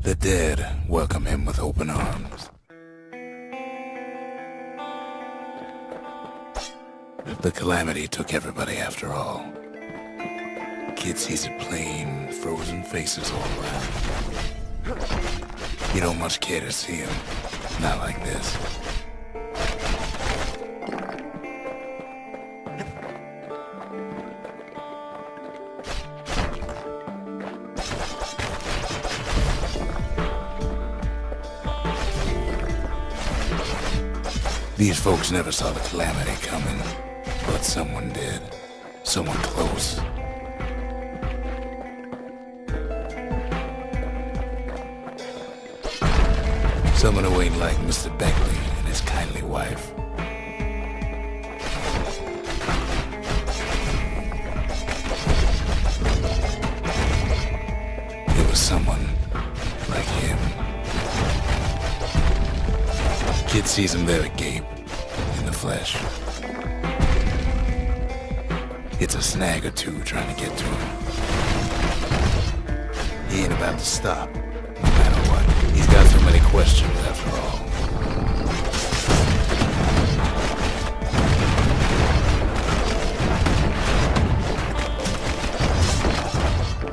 The dead welcome him with open arms. The Calamity took everybody after all. Kid sees it plain, frozen faces all around. You don't much care to see him, not like this. These folks never saw the Calamity coming, but someone did. Someone close. Someone who ain't like Mr. Beckley and his kindly wife. It was someone like him. Kid sees him there agape, in the flesh. It's a snag or two trying to get to him. He ain't about to stop, no matter what. He's got so many questions after all.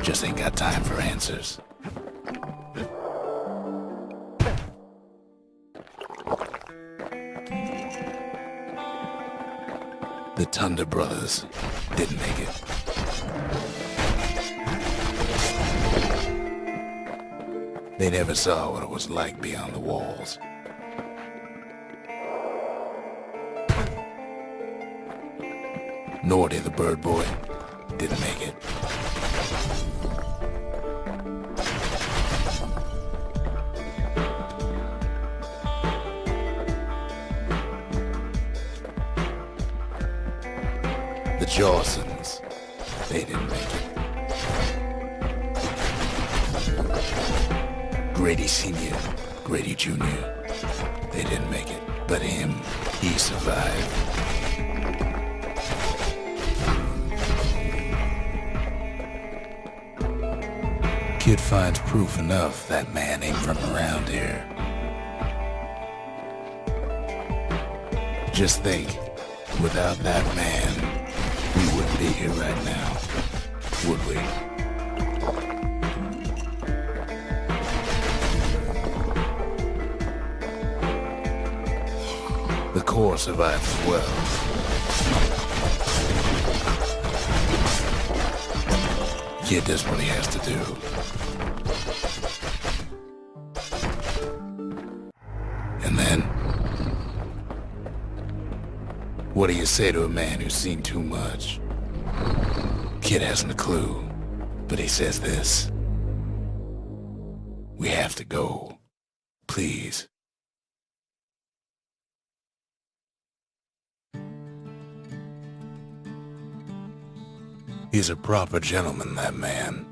Just ain't got time for answers. The Thunder brothers didn't make it. They never saw what it was like beyond the walls. Nordy the bird boy didn't make it. The Jawsons, they didn't make it. Grady Sr., Grady Jr., they didn't make it. But him, he survived. Kid finds proof enough that man ain't from around here. Just think, without that man, we wouldn't be here right now, would we? The core survives as well. Kid does what he has to do. And then, what do you say to a man who's seen too much? Kid hasn't a clue, but he says this. We have to go. Please. He's a proper gentleman, that man.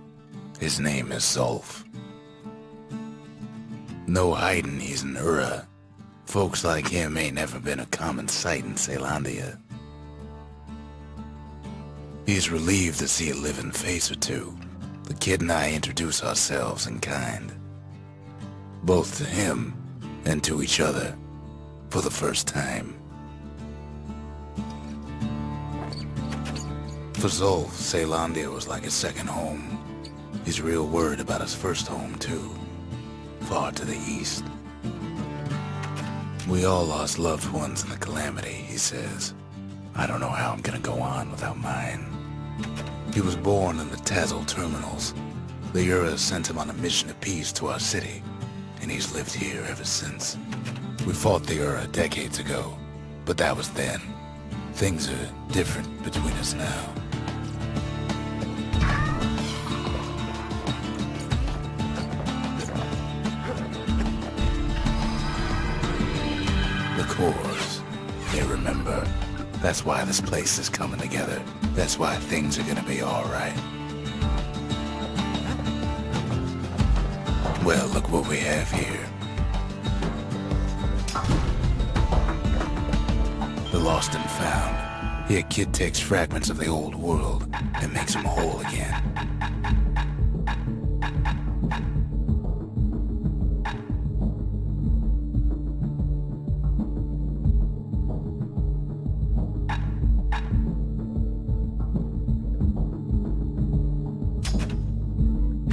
His name is Zulf. No hiding he's an Ura. Folks like him ain't never been a common sight in Caelondia. He's relieved to see a living face or two. The kid and I introduce ourselves in kind. Both to him and to each other for the first time. For Zulf, Caelondia was like his second home. He's real worried about his first home, too. Far to the east. We all lost loved ones in the Calamity, he says. I don't know how I'm gonna go on without mine. He was born in the Tazzle terminals. The Uras sent him on a mission of peace to our city, and he's lived here ever since. We fought the Ura decades ago, but that was then. Things are different between us now. The cores, they remember. That's why this place is coming together. That's why things are gonna be all right. Well, look what we have here. The lost and found. Here, kid takes fragments of the old world and makes them whole again.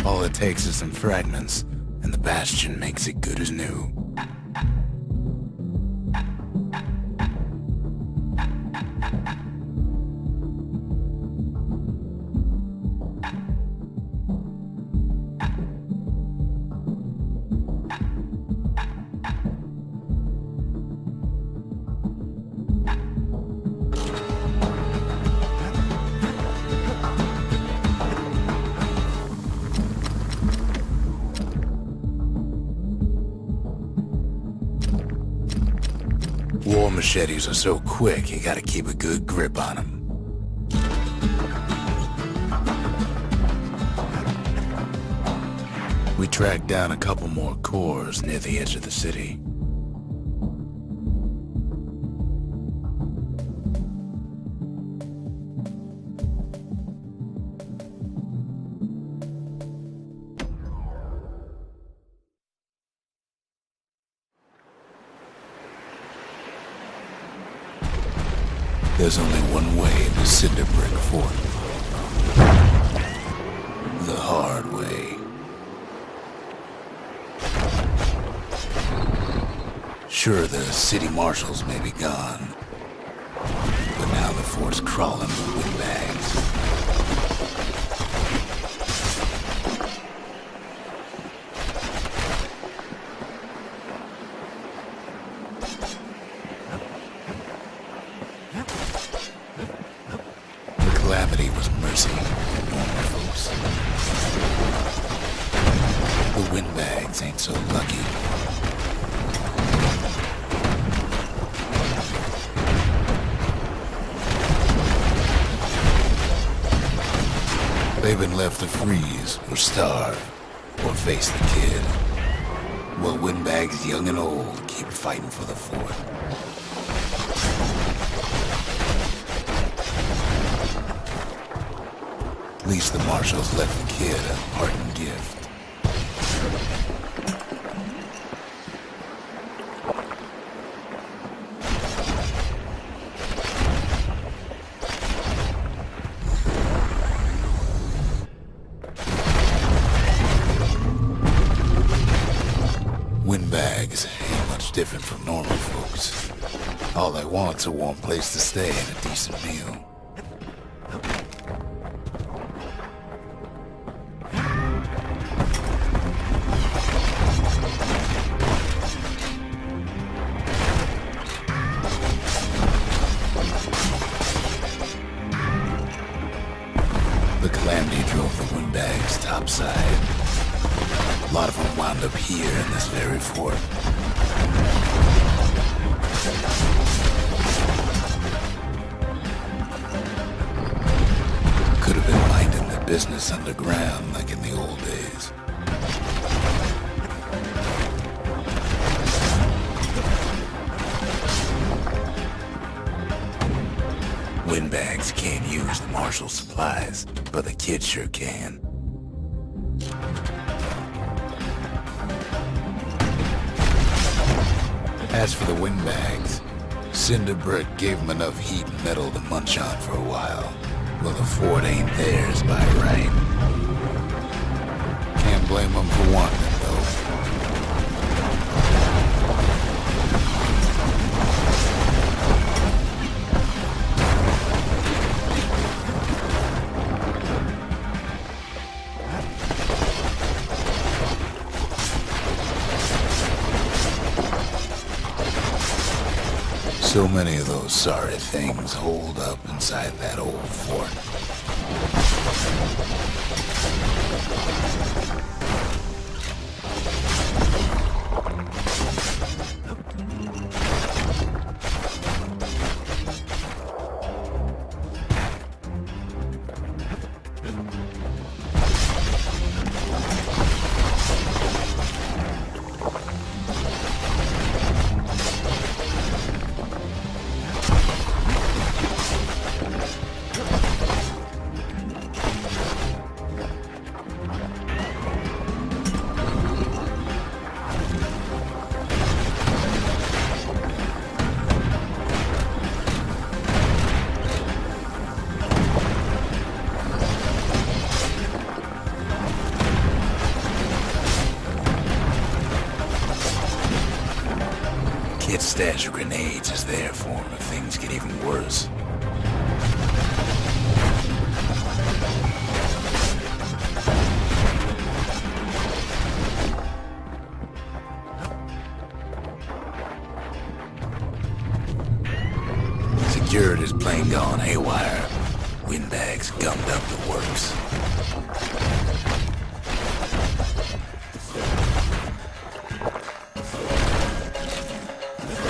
All it takes is some fragments, and the Bastion makes it good as new. War machetes are so quick, you gotta keep a good grip on them. We tracked down a couple more cores near the edge of the city. There's only one way to Cinder Brick Fort. The hard way. Sure, the city marshals may be gone, but now the fort's crawling with windbags. Calamity was mercy for normal folks. The windbags ain't so lucky. They've been left to freeze, or starve, or face the kid. While windbags young and old keep fighting for the fort. At least the marshals left the kid a parting gift. Windbags ain't much different from normal folks. All they want's a warm place to stay and a decent meal. The Calamity drove the windbags topside. A lot of them wound up here in this very fort. Could have been minding their business underground like in the old days. Windbags can't use the marshal supplies, but the kid sure can. As for the windbags, Cinder Brick gave them enough heat and metal to munch on for a while. Well, the fort ain't theirs by right. Can't blame them for wanting it, though. So many of those sorry things holed up inside that old fort. stash of grenades is there for him if things get even worse. Security's plane gone haywire. Windbags gummed up the works.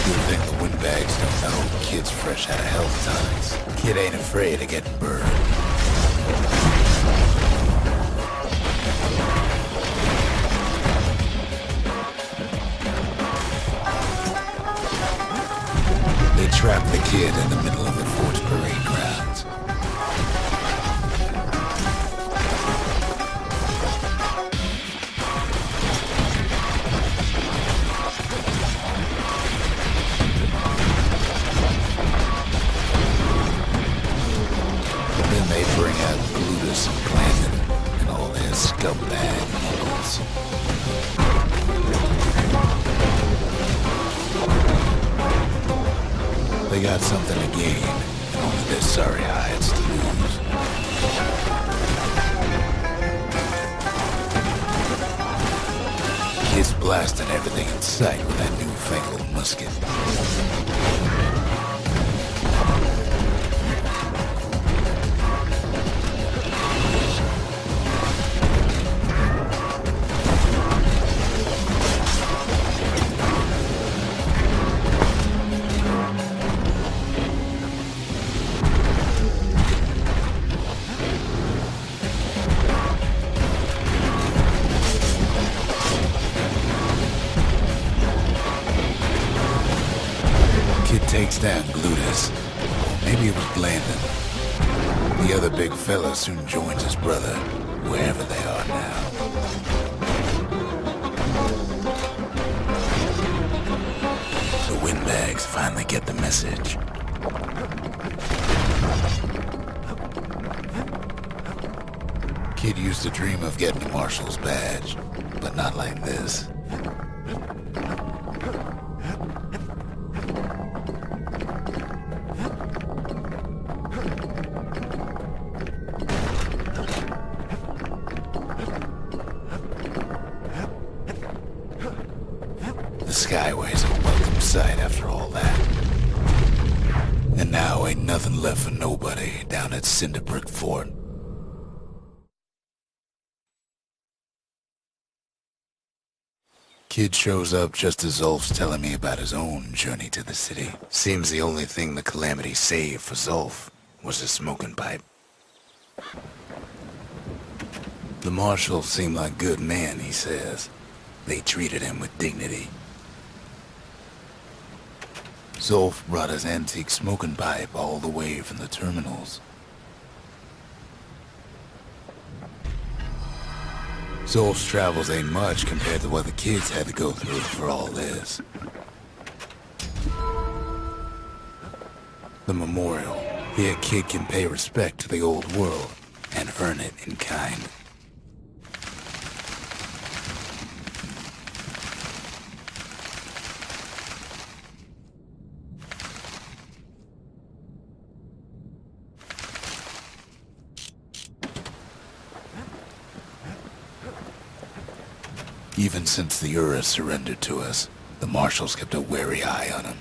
Good thing the windbags don't know Kid's fresh out of health tonics. Kid ain't afraid of getting burned. They trapped the kid in the middle of the fort's parade grounds. Then they bring out Glutus and Planton and all their scumbag uncles. They got something to gain, and only their sorry hides to lose. Kid's blasting everything in sight with that newfangled musket. Takes down Glutus. Maybe it was Blandon. The other big fella soon joins his brother, wherever they are now. The windbags finally get the message. Kid used to dream of getting the Marshal's badge, but not like this. Skyway's a welcome sight after all that. And now ain't nothing left for nobody down at Cinderbrick Fort. Kid shows up just as Zolf's telling me about his own journey to the city. Seems the only thing the Calamity saved for Zolf was his smoking pipe. The marshals seem like good men, he says. They treated him with dignity. Zolf brought his antique smoking pipe all the way from the terminals. Zolf's travels ain't much compared to what the kids had to go through for all this. The memorial. Here a kid can pay respect to the old world and earn it in kind. Even since the Ura surrendered to us, the Marshals kept a wary eye on him.